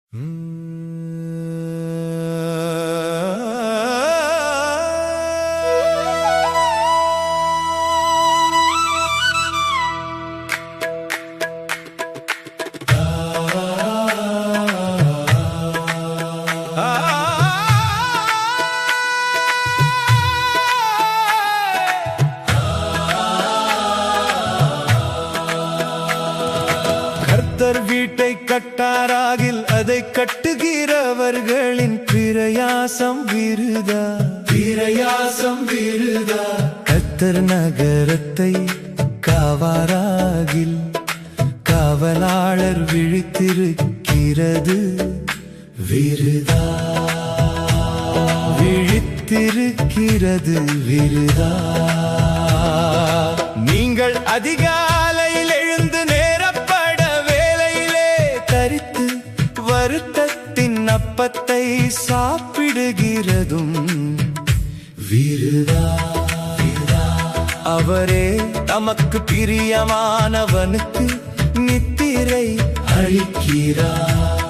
கர்த்தர் வீட்டை கட்டாராகில் அதை கட்டுகிறவர்களின் பிரயாசம் விருதா. கர்த்தர் நகரத்தை காவாராகில் காவலாளர் விழித்திருக்கிறது விருதா. நீங்கள் அதிகாலையில் எழுந்து நேரப்பட வேலையிலே தரித்து வருத்தத்தின் அப்பத்தை சாப்பிடுகிறதும் விருதா. அவரே தமக்கு பிரியமானவனுக்கு நித்திரை அளிக்கிறார்.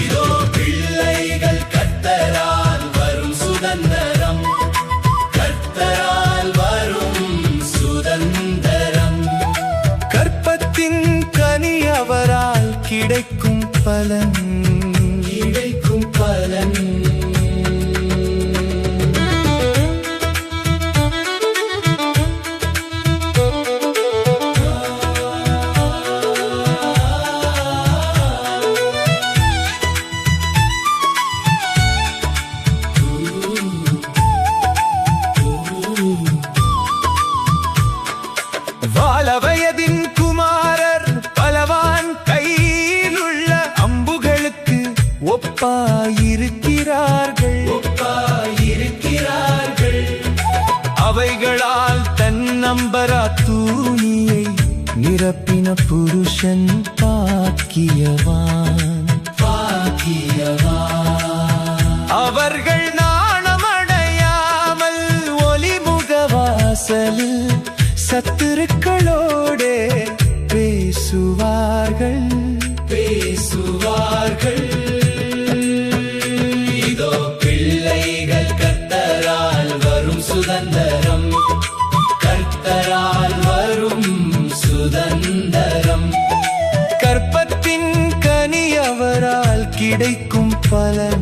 இதோ பிள்ளைகள் கர்த்தரால் வரும் சுதந்திரம். கற்பத்தின் கனி அவரால் கிடைக்கும் பலன். வாலவயதின் குமாரர் பலவான் கையிலுள்ள அம்புகளுக்கு ஒப்பாயிருக்கிறார்கள். அவைகளால் தன்னம்பரா தூணியை நிரப்பின புருஷன் பாக்கியவான். அவர்கள் நாணமடையாமல் ஒலிமுகவாசலில் சத்துருக்களோடே பேசுவார்கள். இதோ பிள்ளைகள் கர்த்தரால் வரும் சுதந்திரம். கற்பத்தின் கனி அவரால் கிடைக்கும் பலன்.